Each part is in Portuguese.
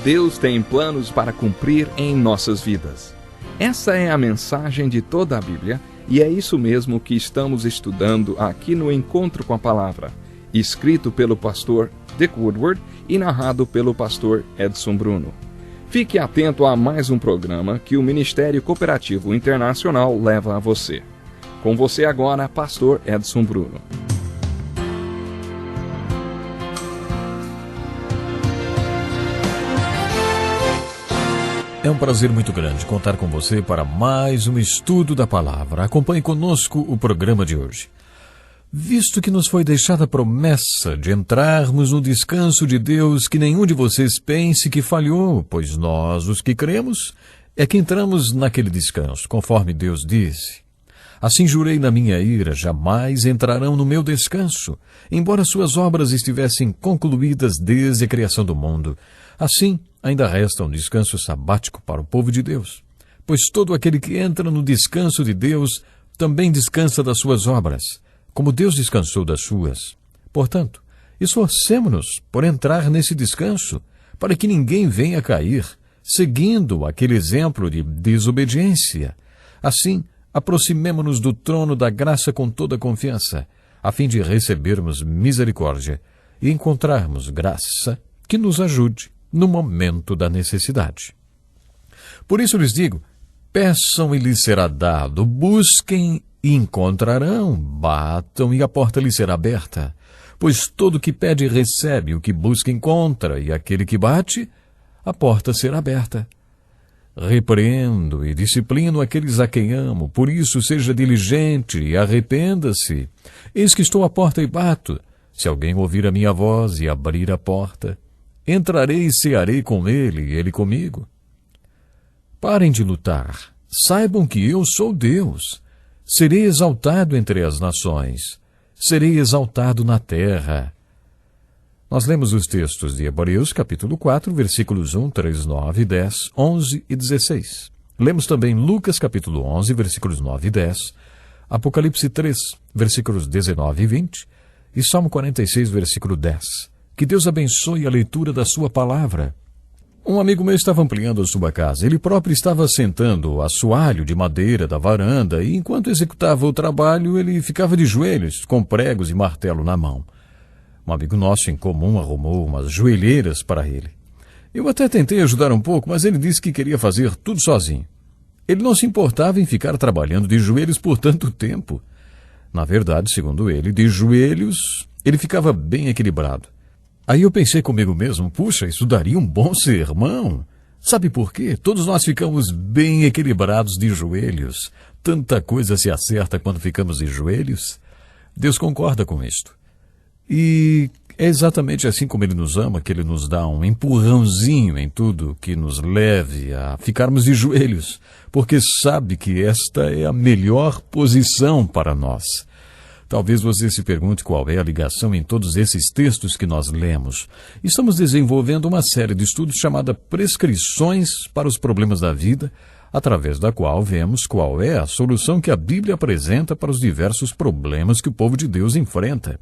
Deus tem planos para cumprir em nossas vidas. Essa é a mensagem de toda a Bíblia e é isso mesmo que estamos estudando aqui no Encontro com a Palavra, escrito pelo pastor Dick Woodward e narrado pelo pastor Edson Bruno. Fique atento a mais um programa que o Ministério Cooperativo Internacional leva a você. Com você agora, pastor Edson Bruno. É um prazer muito grande contar com você para mais um estudo da palavra. Acompanhe conosco o programa de hoje. Visto que nos foi deixada a promessa de entrarmos no descanso de Deus, que nenhum de vocês pense que falhou, pois nós, os que cremos, é que entramos naquele descanso, conforme Deus disse. Assim jurei na minha ira, jamais entrarão no meu descanso, embora suas obras estivessem concluídas desde a criação do mundo. Assim, ainda resta um descanso sabático para o povo de Deus, pois todo aquele que entra no descanso de Deus também descansa das suas obras, como Deus descansou das suas. Portanto, esforcemo-nos por entrar nesse descanso, para que ninguém venha cair, seguindo aquele exemplo de desobediência. Assim, aproximemo-nos do trono da graça com toda confiança, a fim de recebermos misericórdia e encontrarmos graça que nos ajude no momento da necessidade. Por isso lhes digo, peçam e lhes será dado, busquem e encontrarão, batam e a porta lhes será aberta. Pois todo que pede recebe, o que busca encontra, e aquele que bate, a porta será aberta. Repreendo e disciplino aqueles a quem amo, por isso seja diligente e arrependa-se. Eis que estou à porta e bato. Se alguém ouvir a minha voz e abrir a porta, entrarei e cearei com ele e ele comigo. Parem de lutar. Saibam que eu sou Deus. Serei exaltado entre as nações. Serei exaltado na terra. Nós lemos os textos de Hebreus, capítulo 4, versículos 1, 3, 9, 10, 11 e 16. Lemos também Lucas, capítulo 11, versículos 9 e 10, Apocalipse 3, versículos 19 e 20, e Salmo 46, versículo 10. Que Deus abençoe a leitura da sua palavra. Um amigo meu estava ampliando a sua casa. Ele próprio estava sentando o assoalho de madeira da varanda e, enquanto executava o trabalho, ele ficava de joelhos, com pregos e martelo na mão. Um amigo nosso em comum arrumou umas joelheiras para ele. Eu até tentei ajudar um pouco, mas ele disse que queria fazer tudo sozinho. Ele não se importava em ficar trabalhando de joelhos por tanto tempo. Na verdade, segundo ele, de joelhos, ele ficava bem equilibrado. Aí eu pensei comigo mesmo, puxa, isso daria um bom sermão. Sabe por quê? Todos nós ficamos bem equilibrados de joelhos. Tanta coisa se acerta quando ficamos de joelhos. Deus concorda com isto. E é exatamente assim como Ele nos ama, que Ele nos dá um empurrãozinho em tudo que nos leve a ficarmos de joelhos, porque sabe que esta é a melhor posição para nós. Talvez você se pergunte qual é a ligação em todos esses textos que nós lemos. Estamos desenvolvendo uma série de estudos chamada Prescrições para os Problemas da Vida, através da qual vemos qual é a solução que a Bíblia apresenta para os diversos problemas que o povo de Deus enfrenta.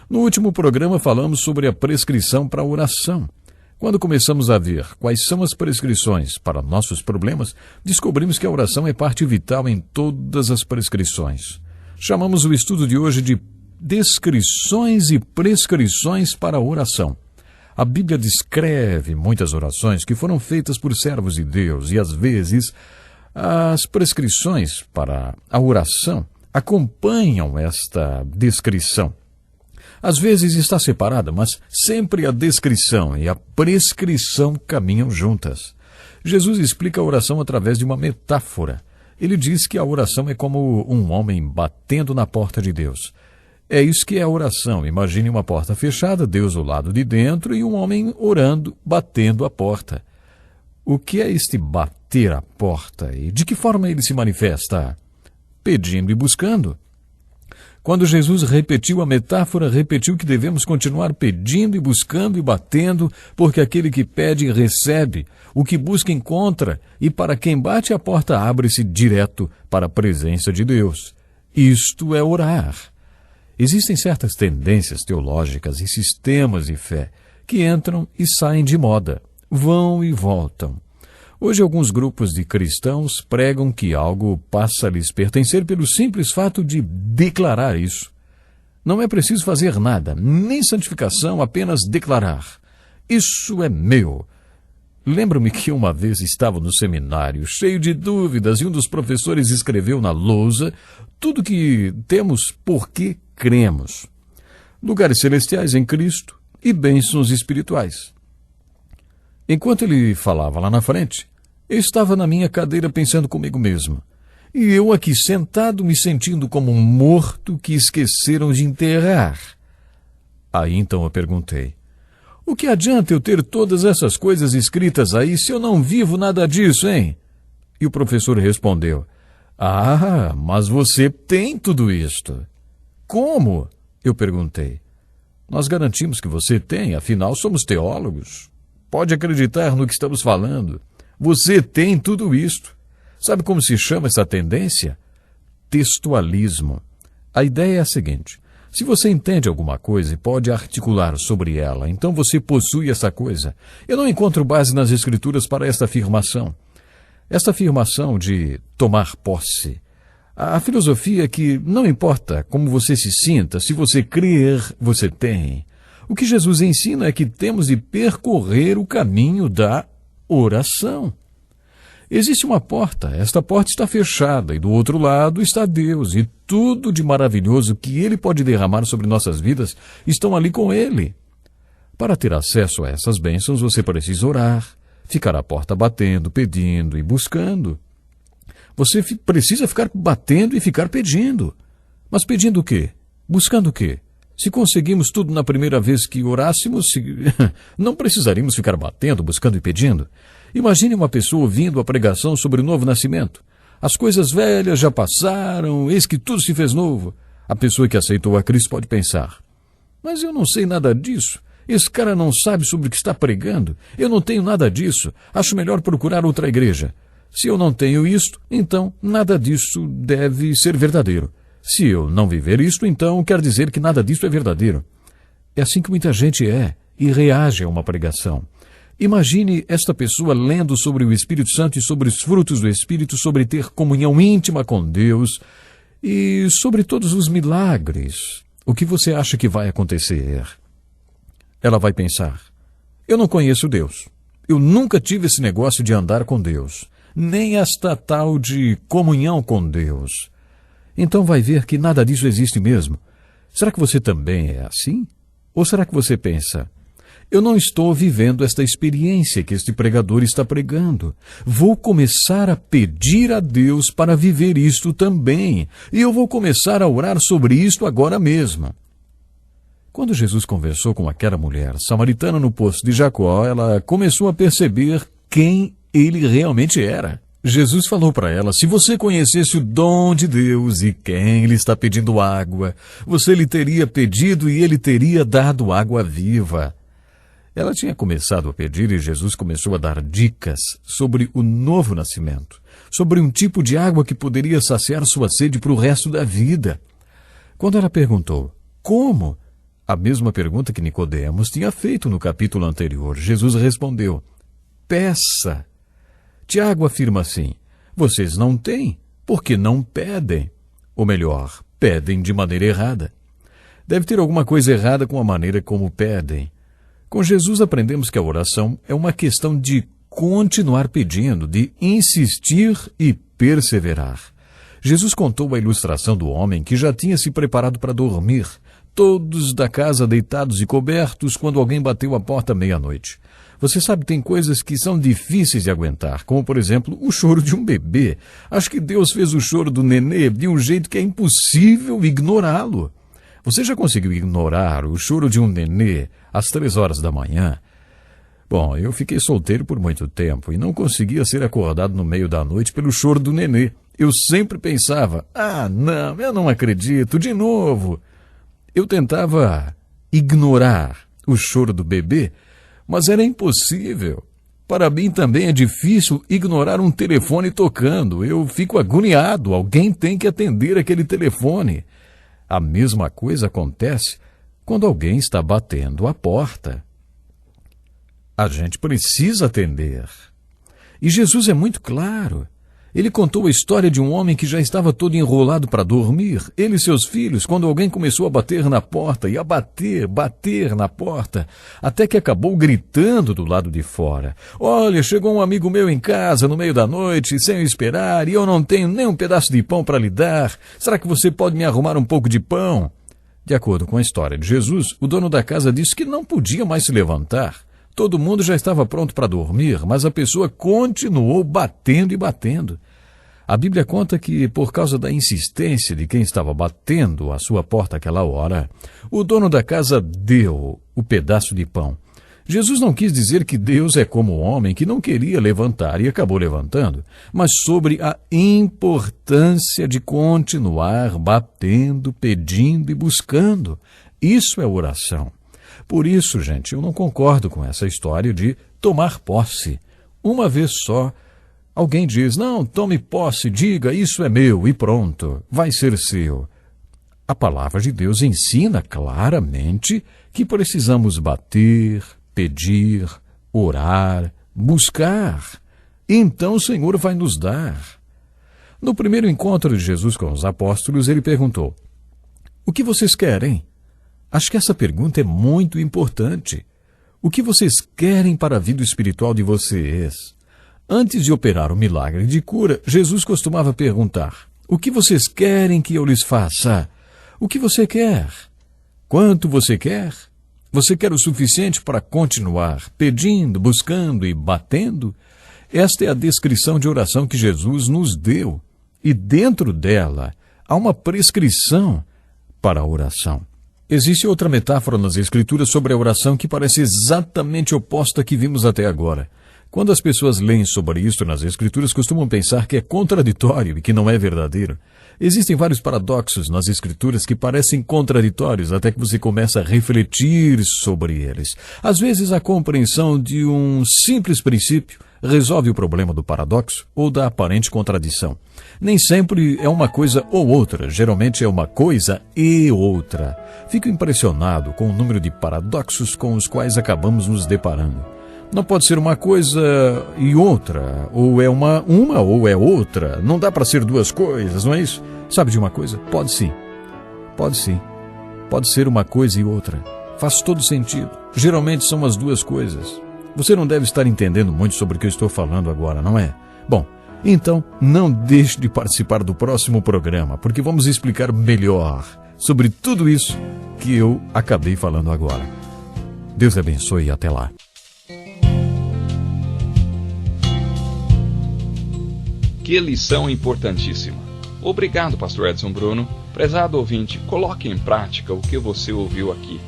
No último programa falamos sobre a prescrição para a oração. Quando começamos a ver quais são as prescrições para nossos problemas, descobrimos que a oração é parte vital em todas as prescrições. Chamamos o estudo de hoje de descrições e prescrições para a oração. A Bíblia descreve muitas orações que foram feitas por servos de Deus e, às vezes, as prescrições para a oração acompanham esta descrição. Às vezes está separada, mas sempre a descrição e a prescrição caminham juntas. Jesus explica a oração através de uma metáfora. Ele diz que a oração é como um homem batendo na porta de Deus. É isso que é a oração. Imagine uma porta fechada, Deus do lado de dentro e um homem orando, batendo a porta. O que é este bater a porta e de que forma ele se manifesta? Pedindo e buscando. Quando Jesus repetiu a metáfora, repetiu que devemos continuar pedindo e buscando e batendo, porque aquele que pede recebe, o que busca encontra, e para quem bate a porta abre-se direto para a presença de Deus. Isto é orar. Existem certas tendências teológicas e sistemas de fé que entram e saem de moda. vão e voltam. Hoje, alguns grupos de cristãos pregam que algo passa a lhes pertencer pelo simples fato de declarar isso. Não é preciso fazer nada, nem santificação, apenas declarar. Isso é meu. Lembro-me que uma vez estava no seminário, cheio de dúvidas, e um dos professores escreveu na lousa tudo que temos porque cremos. Lugares celestiais em Cristo e bênçãos espirituais. Enquanto ele falava lá na frente, eu estava na minha cadeira pensando comigo mesmo. E eu aqui sentado me sentindo como um morto que esqueceram de enterrar. Aí então eu perguntei, o que adianta eu ter todas essas coisas escritas aí se eu não vivo nada disso, hein? E o professor respondeu, mas você tem tudo isto. Como? Eu perguntei. Nós garantimos que você tem, afinal somos teólogos. Pode acreditar no que estamos falando. Você tem tudo isto. Sabe como se chama essa tendência? Textualismo. A ideia é a seguinte. Se você entende alguma coisa e pode articular sobre ela, então você possui essa coisa. Eu não encontro base nas Escrituras para esta afirmação. Esta afirmação de tomar posse. A filosofia é que não importa como você se sinta, se você crer, você tem. O que Jesus ensina é que temos de percorrer o caminho da oração. Existe uma porta, esta porta está fechada e do outro lado está Deus e tudo de maravilhoso que Ele pode derramar sobre nossas vidas estão ali com Ele. Para ter acesso a essas bênçãos você precisa orar, ficar à porta batendo, pedindo e buscando. Você precisa ficar batendo e ficar pedindo. Mas pedindo o quê? Buscando o quê? Se conseguimos tudo na primeira vez que orássemos, não precisaríamos ficar batendo, buscando e pedindo. Imagine uma pessoa ouvindo a pregação sobre o novo nascimento. As coisas velhas já passaram, eis que tudo se fez novo. A pessoa que aceitou a Cristo pode pensar, mas eu não sei nada disso. Esse cara não sabe sobre o que está pregando. Eu não tenho nada disso. Acho melhor procurar outra igreja. Se eu não tenho isto, então nada disso deve ser verdadeiro. Se eu não viver isto, então quer dizer que nada disso é verdadeiro. É assim que muita gente é e reage a uma pregação. Imagine esta pessoa lendo sobre o Espírito Santo e sobre os frutos do Espírito, sobre ter comunhão íntima com Deus e sobre todos os milagres. O que você acha que vai acontecer? Ela vai pensar, eu não conheço Deus. Eu nunca tive esse negócio de andar com Deus, nem esta tal de comunhão com Deus. Então vai ver que nada disso existe mesmo. Será que você também é assim? Ou será que você pensa, eu não estou vivendo esta experiência que este pregador está pregando. Vou começar a pedir a Deus para viver isto também. E eu vou começar a orar sobre isto agora mesmo. Quando Jesus conversou com aquela mulher samaritana no poço de Jacó, ela começou a perceber quem ele realmente era. Jesus falou para ela, se você conhecesse o dom de Deus e quem lhe está pedindo água, você lhe teria pedido e ele teria dado água viva. Ela tinha começado a pedir e Jesus começou a dar dicas sobre o novo nascimento, sobre um tipo de água que poderia saciar sua sede para o resto da vida. Quando ela perguntou, como? A mesma pergunta que Nicodemos tinha feito no capítulo anterior, Jesus respondeu, peça. Tiago afirma assim, vocês não têm, porque não pedem. Ou melhor, pedem de maneira errada. Deve ter alguma coisa errada com a maneira como pedem. Com Jesus aprendemos que a oração é uma questão de continuar pedindo, de insistir e perseverar. Jesus contou a ilustração do homem que já tinha se preparado para dormir, todos da casa deitados e cobertos quando alguém bateu a porta à meia-noite. Você sabe, tem coisas que são difíceis de aguentar, como, por exemplo, o choro de um bebê. Acho que Deus fez o choro do nenê de um jeito que é impossível ignorá-lo. Você já conseguiu ignorar o choro de um nenê às 3 horas da manhã? Bom, eu fiquei solteiro por muito tempo e não conseguia ser acordado no meio da noite pelo choro do nenê. Eu sempre pensava, não, eu não acredito, de novo. Eu tentava ignorar o choro do bebê, mas era impossível. Para mim também é difícil ignorar um telefone tocando. Eu fico agoniado, alguém tem que atender aquele telefone. A mesma coisa acontece quando alguém está batendo a porta. a gente precisa atender. E Jesus é muito claro. Ele contou a história de um homem que já estava todo enrolado para dormir, ele e seus filhos, quando alguém começou a bater na porta, e a bater na porta, até que acabou gritando do lado de fora: olha, chegou um amigo meu em casa no meio da noite, sem eu esperar, e eu não tenho nem um pedaço de pão para lhe dar. Será que você pode me arrumar um pouco de pão? De acordo com a história de Jesus, o dono da casa disse que não podia mais se levantar. Todo mundo já estava pronto para dormir, mas a pessoa continuou batendo e batendo. A Bíblia conta que, por causa da insistência de quem estava batendo a sua porta àquela hora, o dono da casa deu o pedaço de pão. Jesus não quis dizer que Deus é como o homem que não queria levantar e acabou levantando, mas sobre a importância de continuar batendo, pedindo e buscando. Isso é oração. Por isso, gente, eu não concordo com essa história de tomar posse. Uma vez só, alguém diz: não, tome posse, diga, isso é meu, e pronto, vai ser seu. A palavra de Deus ensina claramente que precisamos bater, pedir, orar, buscar. Então o Senhor vai nos dar. No primeiro encontro de Jesus com os apóstolos, ele perguntou: o que vocês querem? Acho que essa pergunta é muito importante. O que vocês querem para a vida espiritual de vocês? Antes de operar o milagre de cura, Jesus costumava perguntar: o que vocês querem que eu lhes faça? O que você quer? Quanto você quer? Você quer o suficiente para continuar pedindo, buscando e batendo? Esta é a descrição de oração que Jesus nos deu. E dentro dela há uma prescrição para a oração. Existe outra metáfora nas Escrituras sobre a oração que parece exatamente oposta à que vimos até agora. Quando as pessoas leem sobre isso nas Escrituras, costumam pensar que é contraditório e que não é verdadeiro. Existem vários paradoxos nas Escrituras que parecem contraditórios até que você começa a refletir sobre eles. Às vezes, a compreensão de um simples princípio resolve o problema do paradoxo ou da aparente contradição. Nem sempre é uma coisa ou outra, geralmente é uma coisa e outra. Fico impressionado com o número de paradoxos com os quais acabamos nos deparando. Não pode ser uma coisa e outra, ou é uma ou é outra. Não dá para ser duas coisas, não é isso? Sabe de uma coisa? Pode sim. Pode sim. Pode ser uma coisa e outra. Faz todo sentido. Geralmente são as duas coisas. Você não deve estar entendendo muito sobre o que eu estou falando agora, não é? Bom, então não deixe de participar do próximo programa, porque vamos explicar melhor sobre tudo isso que eu acabei falando agora. Deus abençoe e até lá. Que lição importantíssima. Obrigado, pastor Edson Bruno. Prezado ouvinte, coloque em prática o que você ouviu aqui.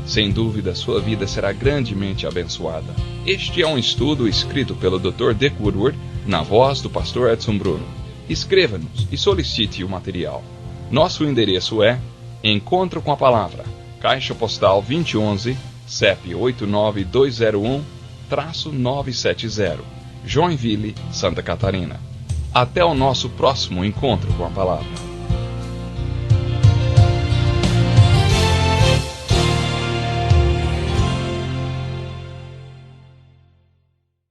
Sem dúvida, sua vida será grandemente abençoada. Este é um estudo escrito pelo Dr. Dick Woodward, na voz do pastor Edson Bruno. Escreva-nos e solicite o material. Nosso endereço é Encontro com a Palavra, Caixa Postal 2011, CEP 89201-970, Joinville, Santa Catarina. Até o nosso próximo Encontro com a Palavra.